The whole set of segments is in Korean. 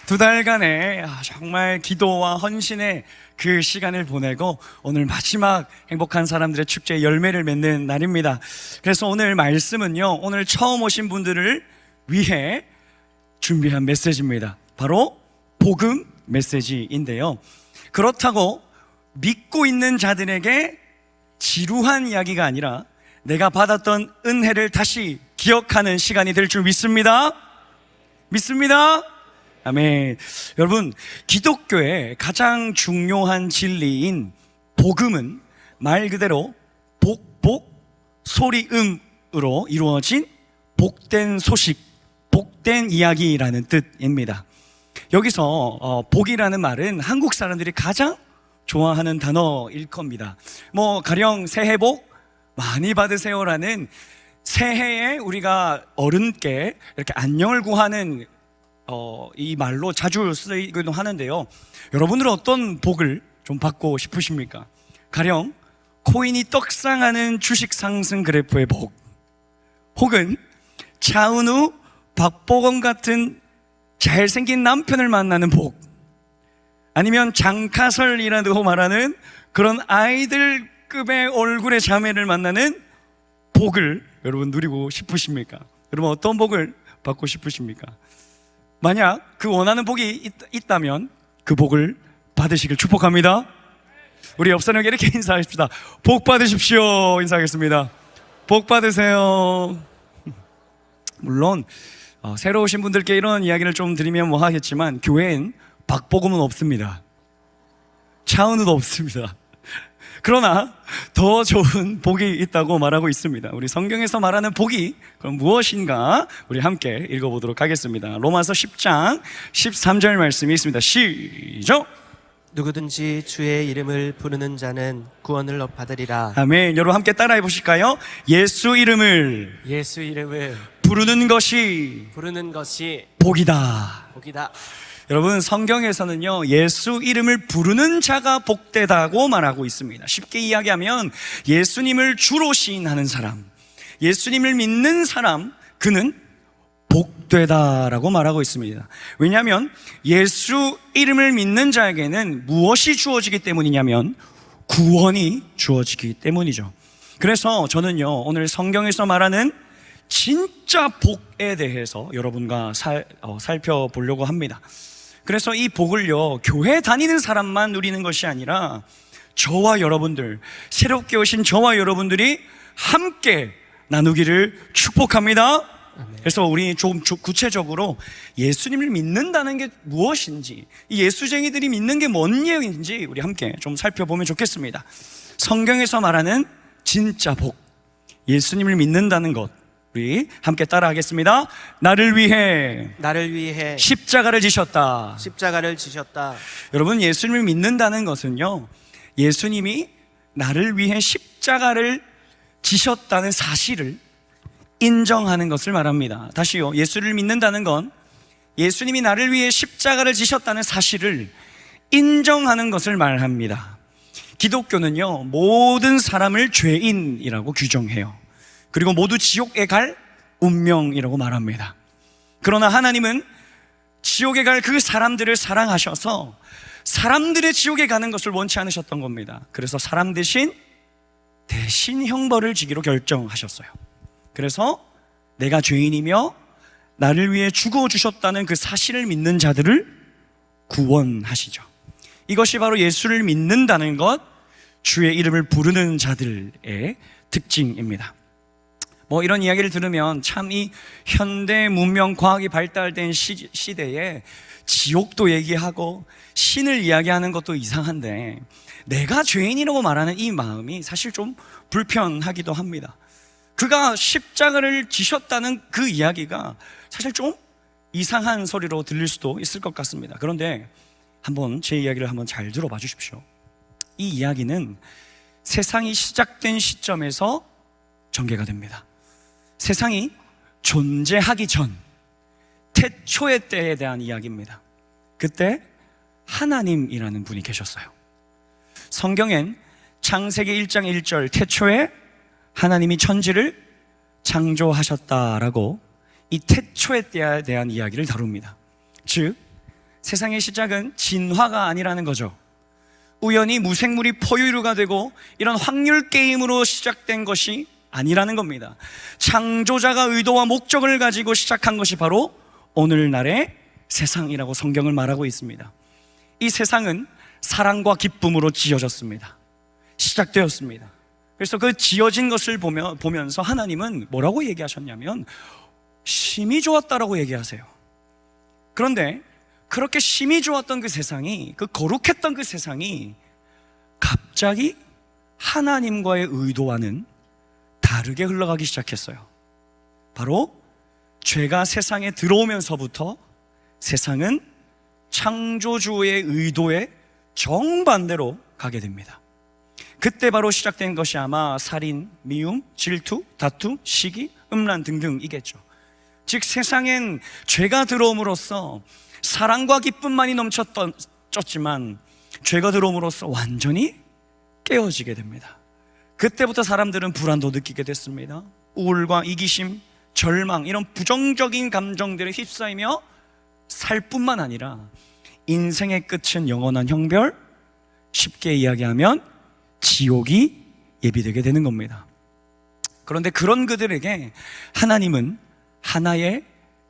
두 달간의 정말 기도와 헌신의 그 시간을 보내고 오늘 마지막 행복한 사람들의 축제의 열매를 맺는 날입니다. 그래서 오늘 말씀은요, 오늘 처음 오신 분들을 위해 준비한 메시지입니다. 바로 복음 메시지인데요, 그렇다고 믿고 있는 자들에게 지루한 이야기가 아니라 내가 받았던 은혜를 다시 기억하는 시간이 될 줄 믿습니다. 믿습니다. 아멘. 여러분, 기독교의 가장 중요한 진리인 복음은 말 그대로 소리음으로 이루어진 복된 소식, 복된 이야기라는 뜻입니다. 여기서 복이라는 말은 한국 사람들이 가장 좋아하는 단어일 겁니다. 가령 새해 복 많이 받으세요라는 새해에 우리가 어른께 이렇게 안녕을 구하는 이 말로 자주 쓰이기도 하는데요, 여러분들은 어떤 복을 좀 받고 싶으십니까? 가령 코인이 떡상하는 주식 상승 그래프의 복, 혹은 차은우, 박보검 같은 잘생긴 남편을 만나는 복, 아니면 장카설이라고 말하는 그런 아이들급의 얼굴의 자매를 만나는 복을 여러분 누리고 싶으십니까? 여러분 어떤 복을 받고 싶으십니까? 만약 그 원하는 복이 있다면 그 복을 받으시길 축복합니다. 우리 옆 사람에게 이렇게 인사하십시다. 복 받으십시오. 인사하겠습니다. 복 받으세요. 물론 새로 오신 분들께 이런 이야기를 좀 드리면 하겠지만, 교회엔 박복음은 없습니다. 차은우도 없습니다. 그러나 더 좋은 복이 있다고 말하고 있습니다. 우리 성경에서 말하는 복이 그럼 무엇인가 우리 함께 읽어보도록 하겠습니다. 로마서 10장 13절 말씀이 있습니다. 시작! 누구든지 주의 이름을 부르는 자는 구원을 받으리라. 아멘. 여러분 함께 따라해 보실까요? 예수 이름을 부르는 것이 복이다. 여러분, 성경에서는요, 예수 이름을 부르는 자가 복되다고 말하고 있습니다. 쉽게 이야기하면 예수님을 주로 시인하는 사람, 예수님을 믿는 사람, 그는 복되다라고 말하고 있습니다. 왜냐하면 예수 이름을 믿는 자에게는 무엇이 주어지기 때문이냐면 구원이 주어지기 때문이죠. 그래서 저는요, 오늘 성경에서 말하는 진짜 복에 대해서 여러분과 살펴보려고 합니다. 그래서 이 복을요, 교회 다니는 사람만 누리는 것이 아니라 저와 여러분들, 새롭게 오신 저와 여러분들이 함께 나누기를 축복합니다. 그래서 우리 좀 구체적으로 예수님을 믿는다는 게 무엇인지, 이 예수쟁이들이 믿는 게 뭔 얘기인지 우리 함께 좀 살펴보면 좋겠습니다. 성경에서 말하는 진짜 복, 예수님을 믿는다는 것, 우리 함께 따라하겠습니다. 나를 위해 십자가를 지셨다. 여러분, 예수님을 믿는다는 것은요, 예수님이 나를 위해 십자가를 지셨다는 사실을 인정하는 것을 말합니다. 다시요, 예수를 믿는다는 건 예수님이 나를 위해 십자가를 지셨다는 사실을 인정하는 것을 말합니다. 기독교는요, 모든 사람을 죄인이라고 규정해요. 그리고 모두 지옥에 갈 운명이라고 말합니다. 그러나 하나님은 지옥에 갈 그 사람들을 사랑하셔서 사람들의 지옥에 가는 것을 원치 않으셨던 겁니다. 그래서 사람 대신 형벌을 지기로 결정하셨어요. 그래서 내가 죄인이며 나를 위해 죽어주셨다는 그 사실을 믿는 자들을 구원하시죠. 이것이 바로 예수를 믿는다는 것, 주의 이름을 부르는 자들의 특징입니다. 이런 이야기를 들으면 참 이 현대 문명 과학이 발달된 시대에 지옥도 얘기하고 신을 이야기하는 것도 이상한데, 내가 죄인이라고 말하는 이 마음이 사실 좀 불편하기도 합니다. 그가 십자가를 지셨다는 그 이야기가 사실 좀 이상한 소리로 들릴 수도 있을 것 같습니다. 그런데 한번 제 이야기를 한번 잘 들어봐 주십시오. 이 이야기는 세상이 시작된 시점에서 전개가 됩니다. 세상이 존재하기 전 태초의 때에 대한 이야기입니다. 그때 하나님이라는 분이 계셨어요. 성경엔 창세기 1장 1절 태초에 하나님이 천지를 창조하셨다라고 이 태초의 때에 대한 이야기를 다룹니다. 즉 세상의 시작은 진화가 아니라는 거죠. 우연히 무생물이 포유류가 되고 이런 확률 게임으로 시작된 것이 아니라는 겁니다. 창조자가 의도와 목적을 가지고 시작한 것이 바로 오늘날의 세상이라고 성경을 말하고 있습니다. 이 세상은 사랑과 기쁨으로 지어졌습니다. 시작되었습니다. 그래서 그 지어진 것을 보면서 하나님은 뭐라고 얘기하셨냐면 심히 좋았다라고 얘기하세요. 그런데 그렇게 심히 좋았던 그 세상이, 그 거룩했던 그 세상이 갑자기 하나님과의 의도와는 다르게 흘러가기 시작했어요. 바로 죄가 세상에 들어오면서부터 세상은 창조주의 의도에 정반대로 가게 됩니다. 그때 바로 시작된 것이 아마 살인, 미움, 질투, 다툼, 시기, 음란 등등이겠죠. 즉 세상엔 죄가 들어옴으로써 사랑과 기쁨만이 넘쳤지만 죄가 들어옴으로써 완전히 깨어지게 됩니다. 그때부터 사람들은 불안도 느끼게 됐습니다. 우울과 이기심, 절망, 이런 부정적인 감정들에 휩싸이며 살 뿐만 아니라 인생의 끝은 영원한 형벌, 쉽게 이야기하면 지옥이 예비되게 되는 겁니다. 그런데 그런 그들에게 하나님은 하나의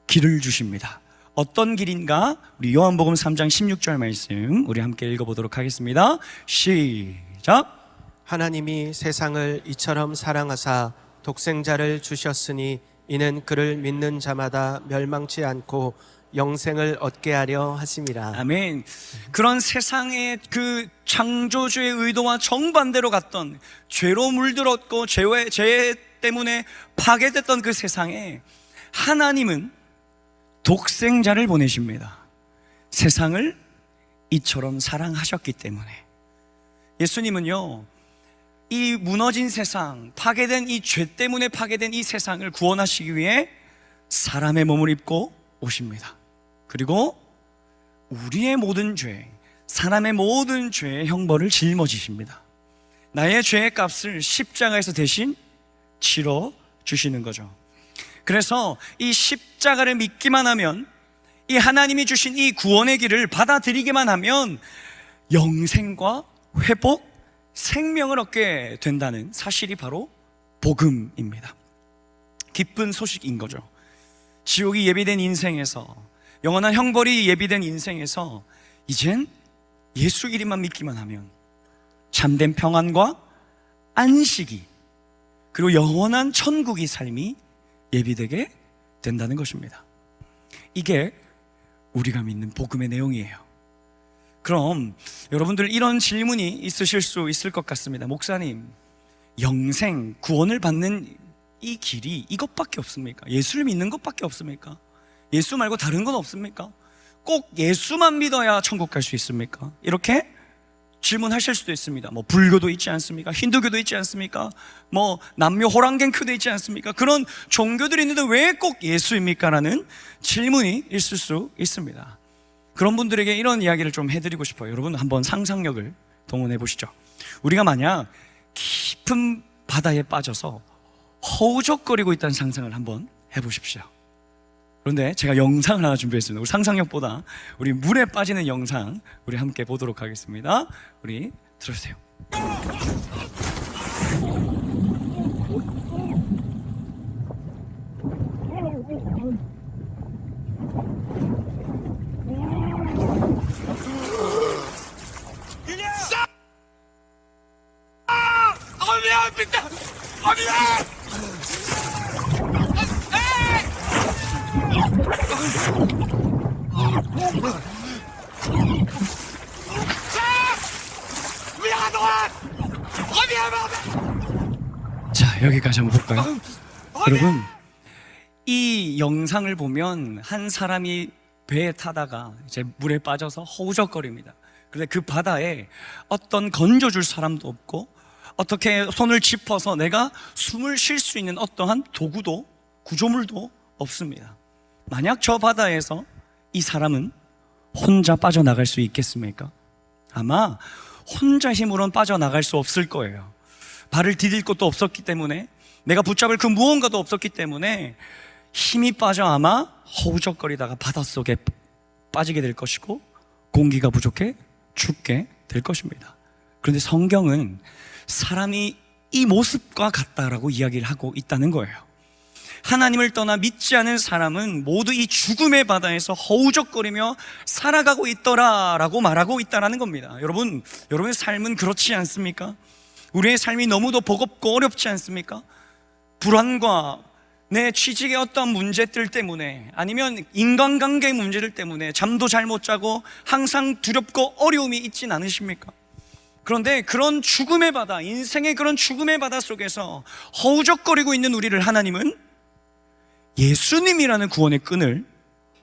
길을 주십니다. 어떤 길인가? 우리 요한복음 3장 16절 말씀 우리 함께 읽어보도록 하겠습니다. 시작. 하나님이 세상을 이처럼 사랑하사 독생자를 주셨으니 이는 그를 믿는 자마다 멸망치 않고 영생을 얻게 하려 하심이라. 아멘. 그런 세상의 그 창조주의 의도와 정반대로 갔던, 죄로 물들었고 죄 때문에 파괴됐던 그 세상에 하나님은 독생자를 보내십니다. 세상을 이처럼 사랑하셨기 때문에. 예수님은요, 이 무너진 세상, 파괴된 이 죄 때문에 파괴된 이 세상을 구원하시기 위해 사람의 몸을 입고 오십니다. 그리고 우리의 모든 죄, 사람의 모든 죄의 형벌을 짊어지십니다. 나의 죄의 값을 십자가에서 대신 치러 주시는 거죠. 그래서 이 십자가를 믿기만 하면, 이 하나님이 주신 이 구원의 길을 받아들이기만 하면 영생과 회복, 생명을 얻게 된다는 사실이 바로 복음입니다. 기쁜 소식인 거죠. 지옥이 예비된 인생에서, 영원한 형벌이 예비된 인생에서 이젠 예수 이름만 믿기만 하면 참된 평안과 안식이, 그리고 영원한 천국의 삶이 예비되게 된다는 것입니다. 이게 우리가 믿는 복음의 내용이에요. 그럼 여러분들 이런 질문이 있으실 수 있을 것 같습니다. 목사님, 영생, 구원을 받는 이 길이 이것밖에 없습니까? 예수를 믿는 것밖에 없습니까? 예수 말고 다른 건 없습니까? 꼭 예수만 믿어야 천국 갈 수 있습니까? 이렇게 질문하실 수도 있습니다. 뭐 불교도 있지 않습니까? 힌두교도 있지 않습니까? 뭐 남묘 호랑갱크도 있지 않습니까? 그런 종교들이 있는데 왜 꼭 예수입니까? 라는 질문이 있을 수 있습니다. 그런 분들에게 이런 이야기를 좀 해드리고 싶어요. 여러분 한번 상상력을 동원해 보시죠. 우리가 만약 깊은 바다에 빠져서 허우적거리고 있다는 상상을 한번 해보십시오. 그런데 제가 영상을 하나 준비했습니다. 우리 상상력보다 우리 물에 빠지는 영상 우리 함께 보도록 하겠습니다. 우리 들어주세요. 자, 여기까지 한번 볼까요? 여러분, 이 영상을 보면 한 사람이 배에 타다가 이제 물에 빠져서 허우적거립니다. 그런데 그 바다에 어떤 건져줄 사람도 없고 어떻게 손을 짚어서 내가 숨을 쉴 수 있는 어떠한 도구도, 구조물도 없습니다. 만약 저 바다에서 이 사람은 혼자 빠져나갈 수 있겠습니까? 아마 혼자 힘으로는 빠져나갈 수 없을 거예요. 발을 디딜 것도 없었기 때문에, 내가 붙잡을 그 무언가도 없었기 때문에 힘이 빠져 아마 허우적거리다가 바닷속에 빠지게 될 것이고 공기가 부족해 죽게 될 것입니다. 그런데 성경은 사람이 이 모습과 같다라고 이야기를 하고 있다는 거예요. 하나님을 떠나 믿지 않은 사람은 모두 이 죽음의 바다에서 허우적거리며 살아가고 있더라라고 말하고 있다는 겁니다. 여러분의 삶은 그렇지 않습니까? 우리의 삶이 너무도 버겁고 어렵지 않습니까? 불안과 내 취직의 어떤 문제들 때문에, 아니면 인간관계 문제들 때문에 잠도 잘 못 자고 항상 두렵고 어려움이 있진 않으십니까? 그런데 그런 죽음의 바다, 인생의 그런 죽음의 바다 속에서 허우적거리고 있는 우리를 하나님은 예수님이라는 구원의 끈을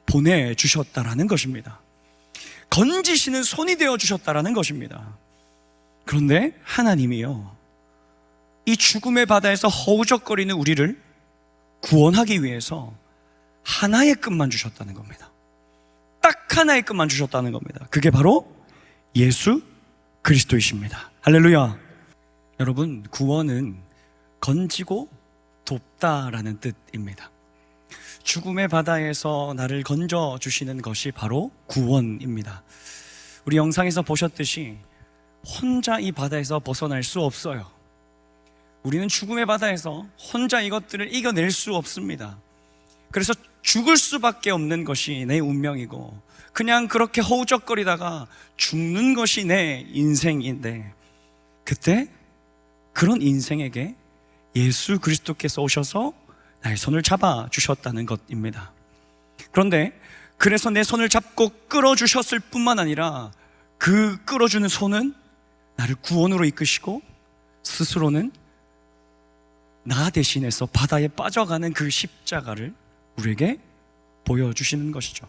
보내주셨다라는 것입니다. 건지시는 손이 되어주셨다라는 것입니다. 그런데 하나님이요, 이 죽음의 바다에서 허우적거리는 우리를 구원하기 위해서 하나의 끈만 주셨다는 겁니다. 딱 하나의 끈만 주셨다는 겁니다. 그게 바로 예수 그리스도이십니다. 할렐루야. 여러분, 구원은 건지고 돕다라는 뜻입니다. 죽음의 바다에서 나를 건져주시는 것이 바로 구원입니다. 우리 영상에서 보셨듯이 혼자 이 바다에서 벗어날 수 없어요. 우리는 죽음의 바다에서 혼자 이것들을 이겨낼 수 없습니다. 그래서 죽을 수밖에 없는 것이 내 운명이고, 그냥 그렇게 허우적거리다가 죽는 것이 내 인생인데, 그때 그런 인생에게 예수 그리스도께서 오셔서 나의 손을 잡아주셨다는 것입니다. 그런데 그래서 내 손을 잡고 끌어주셨을 뿐만 아니라 그 끌어주는 손은 나를 구원으로 이끄시고 스스로는 나 대신해서 바다에 빠져가는 그 십자가를 우리에게 보여주시는 것이죠.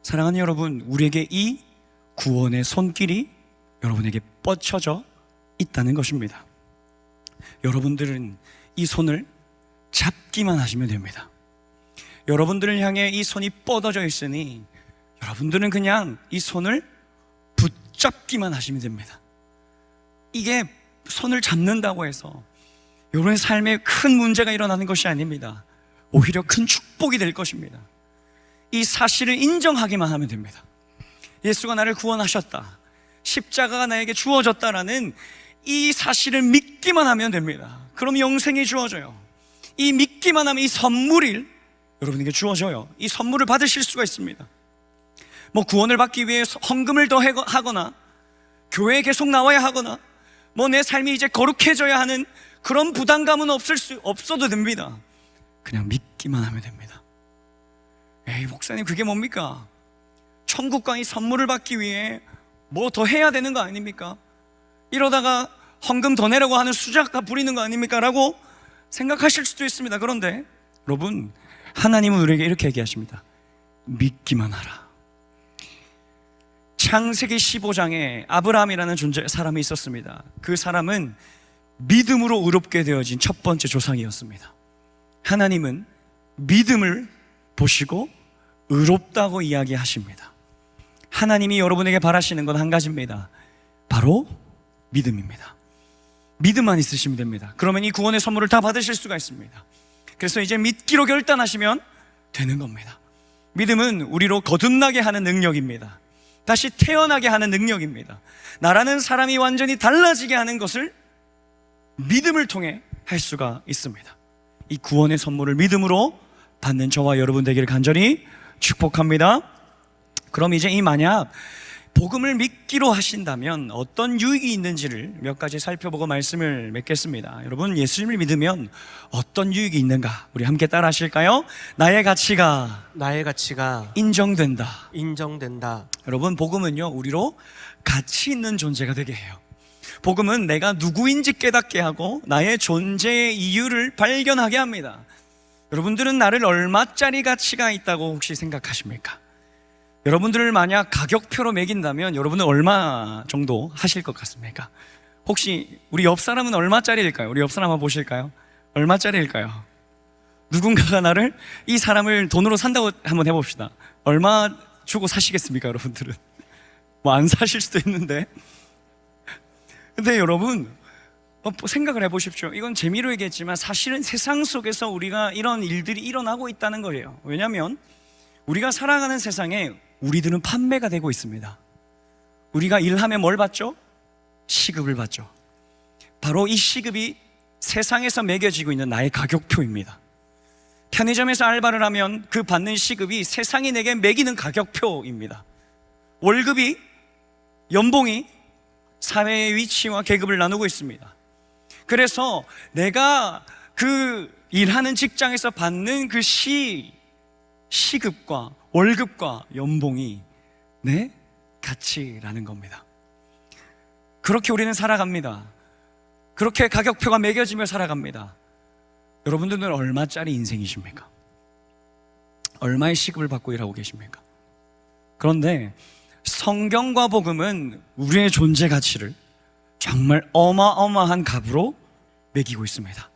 사랑하는 여러분, 우리에게 이 구원의 손길이 여러분에게 뻗쳐져 있다는 것입니다. 여러분들은 이 손을 잡기만 하시면 됩니다. 여러분들을 향해 이 손이 뻗어져 있으니 여러분들은 그냥 이 손을 붙잡기만 하시면 됩니다. 이게 손을 잡는다고 해서 여러분의 삶에 큰 문제가 일어나는 것이 아닙니다. 오히려 큰 축복이 될 것입니다. 이 사실을 인정하기만 하면 됩니다. 예수가 나를 구원하셨다, 십자가가 나에게 주어졌다라는 이 사실을 믿기만 하면 됩니다. 그럼 영생이 주어져요. 이 믿기만 하면 이 선물이 여러분에게 주어져요. 이 선물을 받으실 수가 있습니다. 뭐 구원을 받기 위해 헌금을 더 하거나 교회에 계속 나와야 하거나 뭐 내 삶이 이제 거룩해져야 하는 그런 부담감은 없어도 됩니다. 그냥 믿기만 하면 됩니다. 에이, 목사님, 그게 뭡니까? 천국과 이 선물을 받기 위해 뭐 더 해야 되는 거 아닙니까? 이러다가 헌금 더 내라고 하는 수작가 부리는 거 아닙니까? 라고 생각하실 수도 있습니다. 그런데 여러분, 하나님은 우리에게 이렇게 얘기하십니다. 믿기만 하라. 창세기 15장에 아브라함이라는 사람이 있었습니다. 그 사람은 믿음으로 의롭게 되어진 첫 번째 조상이었습니다. 하나님은 믿음을 보시고 의롭다고 이야기하십니다. 하나님이 여러분에게 바라시는 건 한 가지입니다. 바로 믿음입니다. 믿음만 있으시면 됩니다. 그러면 이 구원의 선물을 다 받으실 수가 있습니다. 그래서 이제 믿기로 결단하시면 되는 겁니다. 믿음은 우리로 거듭나게 하는 능력입니다. 다시 태어나게 하는 능력입니다. 나라는 사람이 완전히 달라지게 하는 것을 믿음을 통해 할 수가 있습니다. 이 구원의 선물을 믿음으로 받는 저와 여러분 되기를 간절히 축복합니다. 그럼 이제 이 만약 복음을 믿기로 하신다면 어떤 유익이 있는지를 몇 가지 살펴보고 말씀을 맺겠습니다. 여러분, 예수님을 믿으면 어떤 유익이 있는가? 우리 함께 따라 하실까요? 나의 가치가 인정된다. 여러분, 복음은요, 우리로 가치 있는 존재가 되게 해요. 복음은 내가 누구인지 깨닫게 하고 나의 존재의 이유를 발견하게 합니다. 여러분들은 나를 얼마짜리 가치가 있다고 혹시 생각하십니까? 여러분들을 만약 가격표로 매긴다면 여러분은 얼마 정도 하실 것 같습니까? 혹시 우리 옆 사람은 얼마짜리일까요? 우리 옆 사람 한번 보실까요? 얼마짜리일까요? 누군가가 나를, 이 사람을 돈으로 산다고 한번 해봅시다. 얼마 주고 사시겠습니까, 여러분들은? 뭐 안 사실 수도 있는데. 근데 여러분, 생각을 해보십시오. 이건 재미로 얘기했지만 사실은 세상 속에서 우리가 이런 일들이 일어나고 있다는 거예요. 왜냐하면 우리가 살아가는 세상에 우리들은 판매가 되고 있습니다. 우리가 일하면 뭘 받죠? 시급을 받죠. 바로 이 시급이 세상에서 매겨지고 있는 나의 가격표입니다. 편의점에서 알바를 하면 그 받는 시급이 세상이 내게 매기는 가격표입니다. 월급이, 연봉이 사회의 위치와 계급을 나누고 있습니다. 그래서 내가 그 일하는 직장에서 받는 그 시급과 월급과 연봉이 내 가치라는 겁니다. 그렇게 우리는 살아갑니다. 그렇게 가격표가 매겨지며 살아갑니다. 여러분들은 얼마짜리 인생이십니까? 얼마의 시급을 받고 일하고 계십니까? 그런데 성경과 복음은 우리의 존재 가치를 정말 어마어마한 값으로 매기고 있습니다.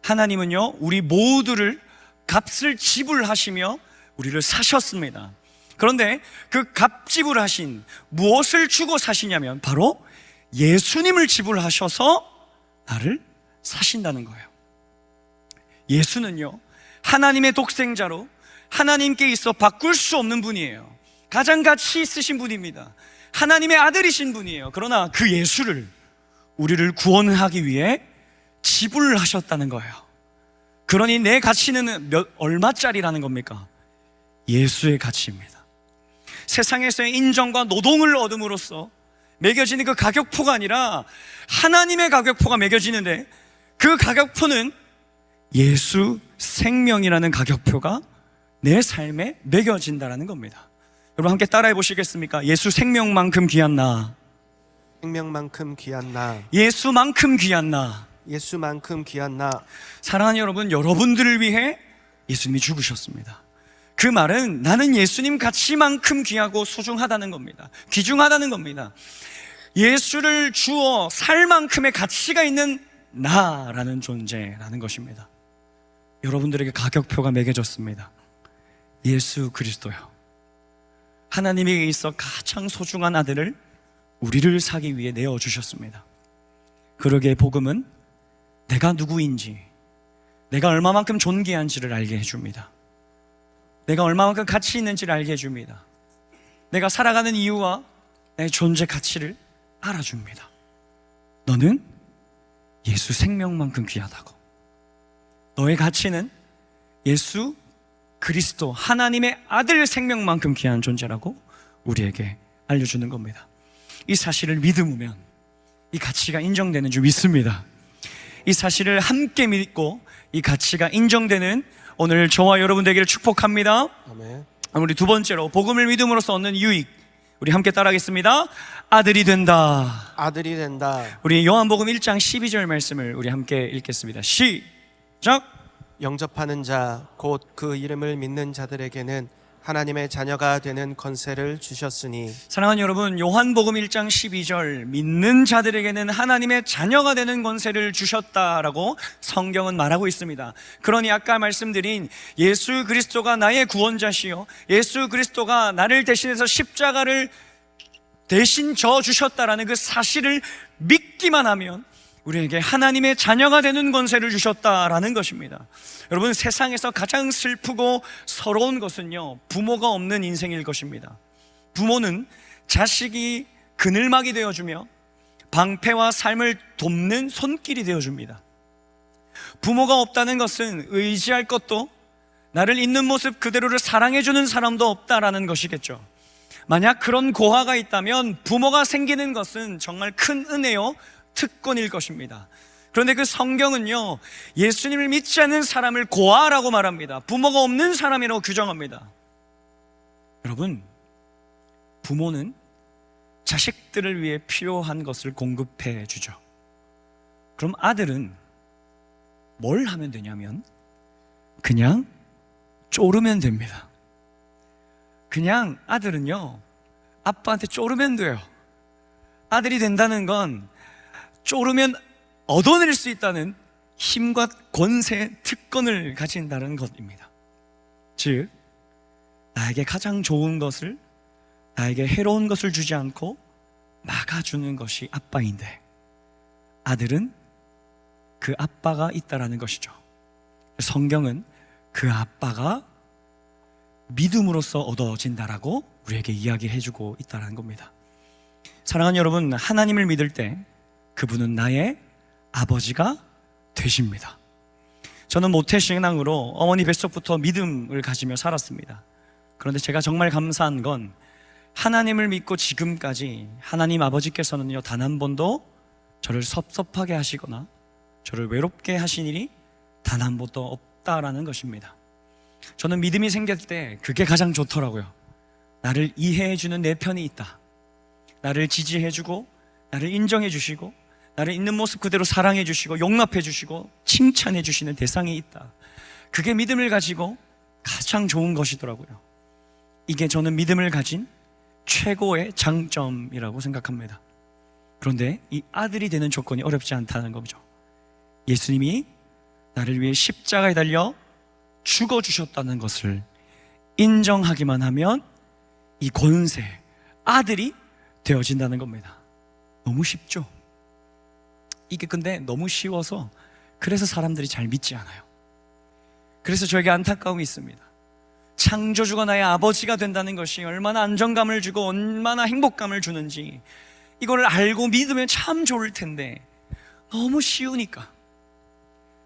하나님은요, 우리 모두를 값을 지불하시며 우리를 사셨습니다. 그런데 그 값 지불하신, 무엇을 주고 사시냐면 바로 예수님을 지불하셔서 나를 사신다는 거예요. 예수는요, 하나님의 독생자로 하나님께 있어 바꿀 수 없는 분이에요. 가장 가치 있으신 분입니다. 하나님의 아들이신 분이에요. 그러나 그 예수를, 우리를 구원하기 위해 지불하셨다는 거예요. 그러니 내 가치는 얼마짜리라는 겁니까? 예수의 가치입니다. 세상에서의 인정과 노동을 얻음으로써 매겨지는 그 가격표가 아니라 하나님의 가격표가 매겨지는데, 그 가격표는 예수 생명이라는 가격표가 내 삶에 매겨진다는 겁니다. 여러분 함께 따라해 보시겠습니까? 예수 생명만큼 귀한 나, 생명만큼 귀한 나, 예수만큼 귀한 나. 예수만큼 귀한 나. 사랑하는 여러분, 여러분들을 위해 예수님이 죽으셨습니다. 그 말은 나는 예수님 가치만큼 귀하고 소중하다는 겁니다. 귀중하다는 겁니다. 예수를 주어 살 만큼의 가치가 있는 나라는 존재라는 것입니다. 여러분들에게 가격표가 매겨졌습니다. 예수 그리스도요, 하나님에게 있어 가장 소중한 아들을 우리를 사기 위해 내어주셨습니다. 그러기에 복음은 내가 누구인지, 내가 얼마만큼 존귀한지를 알게 해줍니다. 내가 얼마만큼 가치 있는지를 알게 해줍니다. 내가 살아가는 이유와 내 존재 가치를 알아줍니다. 너는 예수 생명만큼 귀하다고. 너의 가치는 예수 그리스도 하나님의 아들 생명만큼 귀한 존재라고 우리에게 알려주는 겁니다. 이 사실을 믿으면 이 가치가 인정되는 줄 믿습니다. 이 사실을 함께 믿고 이 가치가 인정되는 오늘 저와 여러분 되기를 축복합니다. 아멘. 우리 두 번째로 복음을 믿음으로써 얻는 유익, 우리 함께 따라하겠습니다. 아들이 된다. 아들이 된다. 우리 요한복음 1장 12절 말씀을 우리 함께 읽겠습니다. 시작. 영접하는 자, 곧 그 이름을 믿는 자들에게는 하나님의 자녀가 되는 권세를 주셨으니. 사랑하는 여러분, 요한복음 1장 12절, 믿는 자들에게는 하나님의 자녀가 되는 권세를 주셨다라고 성경은 말하고 있습니다. 그러니 아까 말씀드린 예수 그리스도가 나의 구원자시요, 예수 그리스도가 나를 대신해서 십자가를 대신 져 주셨다라는 그 사실을 믿기만 하면 우리에게 하나님의 자녀가 되는 권세를 주셨다라는 것입니다. 여러분, 세상에서 가장 슬프고 서러운 것은요, 부모가 없는 인생일 것입니다. 부모는 자식이 그늘막이 되어주며 방패와 삶을 돕는 손길이 되어줍니다. 부모가 없다는 것은 의지할 것도, 나를 있는 모습 그대로를 사랑해주는 사람도 없다라는 것이겠죠. 만약 그런 고아가 있다면 부모가 생기는 것은 정말 큰 은혜요, 특권일 것입니다. 그런데 그 성경은요, 예수님을 믿지 않는 사람을 고아라고 말합니다. 부모가 없는 사람이라고 규정합니다. 여러분, 부모는 자식들을 위해 필요한 것을 공급해 주죠. 그럼 아들은 뭘 하면 되냐면 그냥 쪼르면 됩니다. 그냥 아들은요, 아빠한테 쪼르면 돼요. 아들이 된다는 건 쪼르면 얻어낼 수 있다는 힘과 권세, 특권을 가진다는 것입니다. 즉, 나에게 가장 좋은 것을, 나에게 해로운 것을 주지 않고 막아주는 것이 아빠인데, 아들은 그 아빠가 있다라는 것이죠. 성경은 그 아빠가 믿음으로써 얻어진다라고 우리에게 이야기해주고 있다는 겁니다. 사랑하는 여러분, 하나님을 믿을 때 그분은 나의 아버지가 되십니다. 저는 모태신앙으로 어머니 뱃속부터 믿음을 가지며 살았습니다. 그런데 제가 정말 감사한 건 하나님을 믿고 지금까지 하나님 아버지께서는요, 단 한 번도 저를 섭섭하게 하시거나 저를 외롭게 하신 일이 단 한 번도 없다라는 것입니다. 저는 믿음이 생길 때 그게 가장 좋더라고요. 나를 이해해주는 내 편이 있다. 나를 지지해주고 나를 인정해주시고 나를 있는 모습 그대로 사랑해주시고 용납해주시고 칭찬해주시는 대상이 있다. 그게 믿음을 가지고 가장 좋은 것이더라고요. 이게 저는 믿음을 가진 최고의 장점이라고 생각합니다. 그런데 이 아들이 되는 조건이 어렵지 않다는 거죠. 예수님이 나를 위해 십자가에 달려 죽어주셨다는 것을 인정하기만 하면 이 권세, 아들이 되어진다는 겁니다. 너무 쉽죠? 이게 근데 너무 쉬워서 그래서 사람들이 잘 믿지 않아요. 그래서 저에게 안타까움이 있습니다. 창조주가 나의 아버지가 된다는 것이 얼마나 안정감을 주고 얼마나 행복감을 주는지 이걸 알고 믿으면 참 좋을 텐데 너무 쉬우니까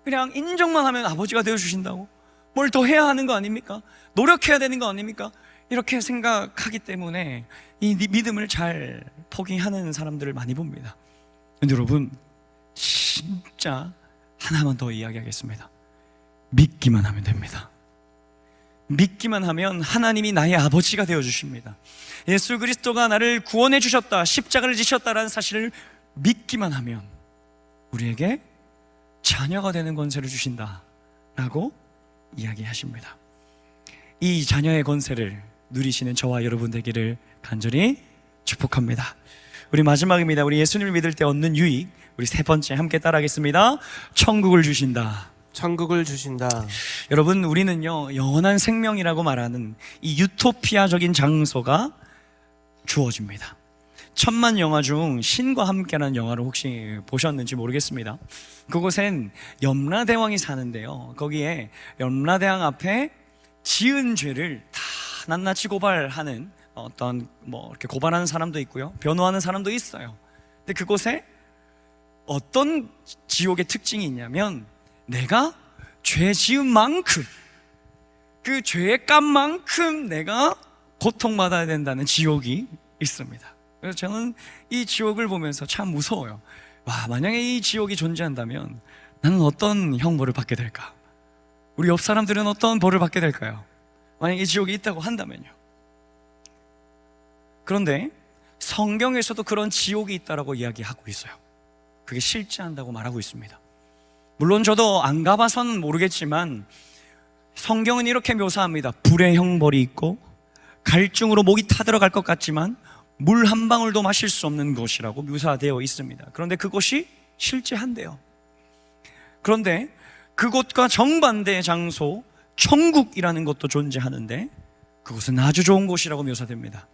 그냥 인정만 하면 아버지가 되어주신다고? 뭘 더 해야 하는 거 아닙니까? 노력해야 되는 거 아닙니까? 이렇게 생각하기 때문에 이 믿음을 잘 포기하는 사람들을 많이 봅니다. 근데 여러분, 진짜 하나만 더 이야기하겠습니다. 믿기만 하면 됩니다. 믿기만 하면 하나님이 나의 아버지가 되어주십니다. 예수 그리스도가 나를 구원해 주셨다, 십자가를 지셨다라는 사실을 믿기만 하면 우리에게 자녀가 되는 권세를 주신다라고 이야기하십니다. 이 자녀의 권세를 누리시는 저와 여러분 되기를 간절히 축복합니다. 우리 마지막입니다. 우리 예수님을 믿을 때 얻는 유익, 우리 세 번째 함께 따라하겠습니다. 천국을 주신다. 천국을 주신다. 여러분, 우리는요, 영원한 생명이라고 말하는 이 유토피아적인 장소가 주어집니다. 천만 영화 중 신과 함께라는 영화를 혹시 보셨는지 모르겠습니다. 그곳엔 염라대왕이 사는데요, 거기에 염라대왕 앞에 지은 죄를 다 낱낱이 고발하는 어떤 이렇게 고발하는 사람도 있고요, 변호하는 사람도 있어요. 근데 그곳에 어떤 지옥의 특징이 있냐면 내가 죄 지은 만큼, 그 죄의 값만큼 내가 고통받아야 된다는 지옥이 있습니다. 그래서 저는 이 지옥을 보면서 참 무서워요. 와, 만약에 이 지옥이 존재한다면 나는 어떤 형벌을 받게 될까? 우리 옆 사람들은 어떤 벌을 받게 될까요? 만약에 이 지옥이 있다고 한다면요. 그런데 성경에서도 그런 지옥이 있다라고 이야기하고 있어요. 그게 실제한다고 말하고 있습니다. 물론 저도 안 가봐서는 모르겠지만 성경은 이렇게 묘사합니다. 불의 형벌이 있고 갈증으로 목이 타들어갈 것 같지만 물 한 방울도 마실 수 없는 곳이라고 묘사되어 있습니다. 그런데 그곳이 실제한대요. 그런데 그곳과 정반대의 장소 천국이라는 것도 존재하는데 그곳은 아주 좋은 곳이라고 묘사됩니다.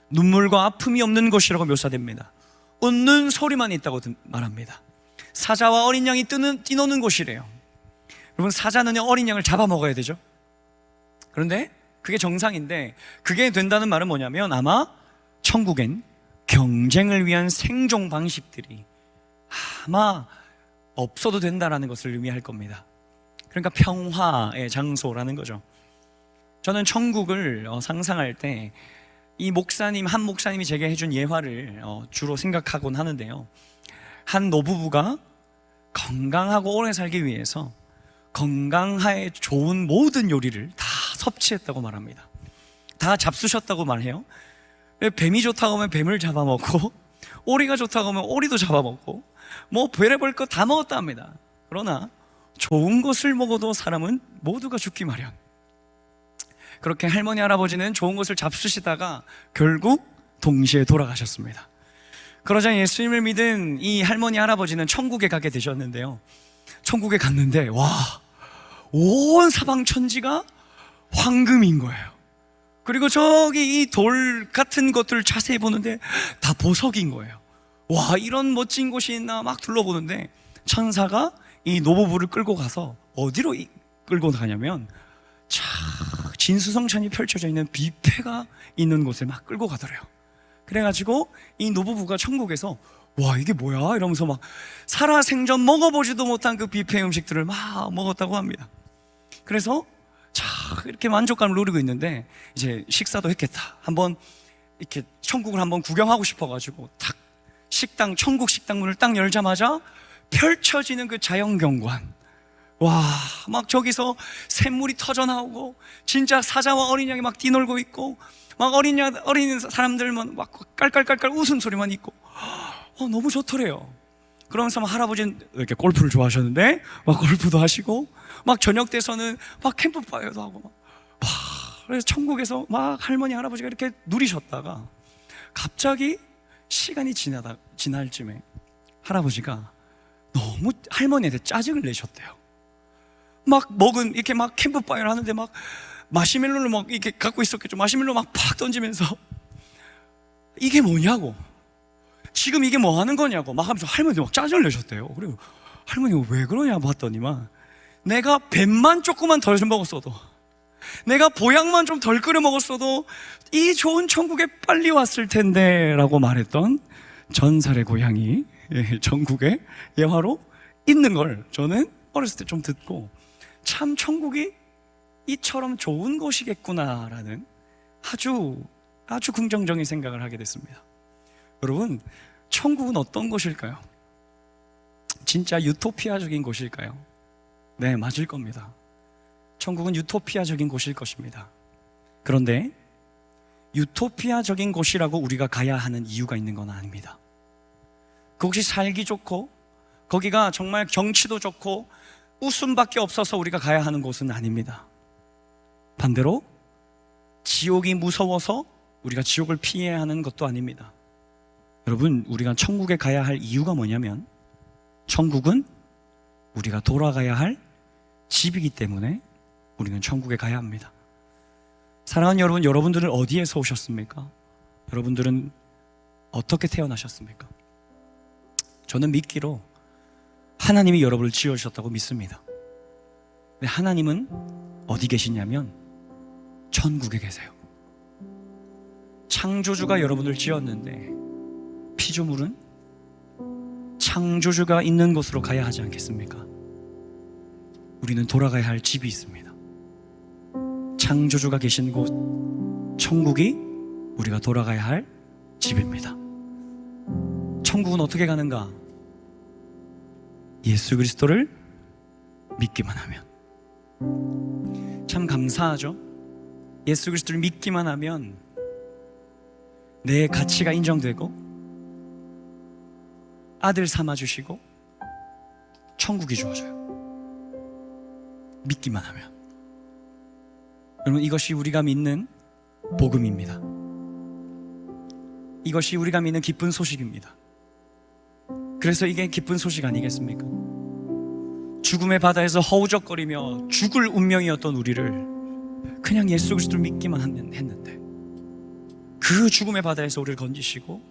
눈물과 아픔이 없는 곳이라고 묘사됩니다. 웃는 소리만 있다고 말합니다. 사자와 어린 양이 뛰노는 곳이래요. 여러분, 사자는 어린 양을 잡아먹어야 되죠. 그런데 그게 정상인데, 그게 된다는 말은 뭐냐면 아마 천국엔 경쟁을 위한 생존 방식들이 아마 없어도 된다라는 것을 의미할 겁니다. 그러니까 평화의 장소라는 거죠. 저는 천국을 상상할 때 이 목사님, 한 목사님이 제게 해준 예화를 주로 생각하곤 하는데요, 한 노부부가 건강하고 오래 살기 위해서 건강하에 좋은 모든 요리를 다 섭취했다고 말합니다. 다 잡수셨다고 말해요. 뱀이 좋다고 하면 뱀을 잡아먹고, 오리가 좋다고 하면 오리도 잡아먹고, 별의별 거 다 먹었다 합니다. 그러나 좋은 것을 먹어도 사람은 모두가 죽기 마련. 그렇게 할머니 할아버지는 좋은 것을 잡수시다가 결국 동시에 돌아가셨습니다. 그러자 예수님을 믿은 이 할머니 할아버지는 천국에 가게 되셨는데요, 천국에 갔는데 온 사방 천지가 황금인 거예요. 그리고 저기 이 돌 같은 것들을 자세히 보는데 다 보석인 거예요. 와, 이런 멋진 곳이 있나 막 둘러보는데 천사가 이 노부부를 끌고 가서 어디로 끌고 가냐면 참 진수성찬이 펼쳐져 있는 뷔페가 있는 곳에 막 끌고 가더래요. 그래가지고 이 노부부가 천국에서 와 이게 뭐야 이러면서 막 살아생전 먹어보지도 못한 그 뷔페 음식들을 막 먹었다고 합니다. 그래서 자 이렇게 만족감을 누리고 있는데 이제 식사도 했겠다. 한번 이렇게 천국을 한번 구경하고 싶어가지고 탁 식당 천국 식당 문을 딱 열자마자 펼쳐지는 그 자연경관, 와 막 저기서 샘물이 터져 나오고 진짜 사자와 어린 양이 막 뛰놀고 있고 막 어린 사람들만 막 깔깔깔깔 웃음소리만 있고 너무 좋더래요. 그러면서 막 할아버지는 이렇게 골프를 좋아하셨는데 막 골프도 하시고 막 저녁 돼서는 막 캠프파이어도 하고 막 그래서 천국에서 막 할머니 할아버지가 이렇게 누리셨다가 갑자기 시간이 지날 쯤에 할아버지가 너무 할머니한테 짜증을 내셨대요. 막 먹은 이렇게 막 캠프파이어를 하는데 막 마시멜로를 막 이렇게 갖고 있었겠죠. 마시멜로 막 팍 던지면서 이게 뭐냐고, 지금 이게 뭐 하는 거냐고 막 하면서 할머니한테 막 짜증을 내셨대요. 그리고 할머니가 왜 그러냐 봤더니만 내가 뱀만 조금만 덜 먹었어도, 내가 보약만 좀 덜 끓여 먹었어도 이 좋은 천국에 빨리 왔을 텐데 라고 말했던 전설의 고향이 전국에 예화로 있는 걸 저는 어렸을 때 좀 듣고 참 천국이 이처럼 좋은 곳이겠구나라는 아주 긍정적인 생각을 하게 됐습니다. 여러분, 천국은 어떤 곳일까요? 진짜 유토피아적인 곳일까요? 네, 맞을 겁니다. 천국은 유토피아적인 곳일 것입니다. 그런데 유토피아적인 곳이라고 우리가 가야 하는 이유가 있는 건 아닙니다. 그곳이 살기 좋고 거기가 정말 경치도 좋고 웃음밖에 없어서 우리가 가야 하는 곳은 아닙니다. 반대로 지옥이 무서워서 우리가 지옥을 피해야 하는 것도 아닙니다. 여러분, 우리가 천국에 가야 할 이유가 뭐냐면 천국은 우리가 돌아가야 할 집이기 때문에 우리는 천국에 가야 합니다. 사랑하는 여러분, 여러분들은 어디에서 오셨습니까? 여러분들은 어떻게 태어나셨습니까? 저는 믿기로 하나님이 여러분을 지어주셨다고 믿습니다. 근데 하나님은 어디 계시냐면 천국에 계세요. 창조주가 여러분을 지었는데 피조물은 창조주가 있는 곳으로 가야 하지 않겠습니까? 우리는 돌아가야 할 집이 있습니다. 창조주가 계신 곳 천국이 우리가 돌아가야 할 집입니다. 천국은 어떻게 가는가? 예수 그리스도를 믿기만 하면. 참 감사하죠? 예수 그리스도를 믿기만 하면 내 가치가 인정되고 아들 삼아주시고 천국이 주어져요. 믿기만 하면. 여러분, 이것이 우리가 믿는 복음입니다. 이것이 우리가 믿는 기쁜 소식입니다. 그래서 이게 기쁜 소식 아니겠습니까? 죽음의 바다에서 허우적거리며 죽을 운명이었던 우리를 그냥 예수 그리스도를 믿기만 했는데 그 죽음의 바다에서 우리를 건지시고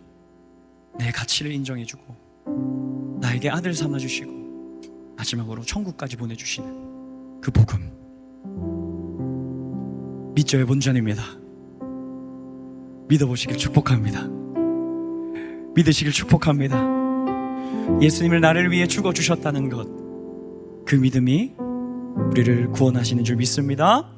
내 가치를 인정해주고 나에게 아들 삼아주시고 마지막으로 천국까지 보내주시는 그 복음, 믿져의 본전입니다. 믿어보시길 축복합니다. 믿으시길 축복합니다. 예수님을 나를 위해 죽어주셨다는 것, 그 믿음이 우리를 구원하시는 줄 믿습니다.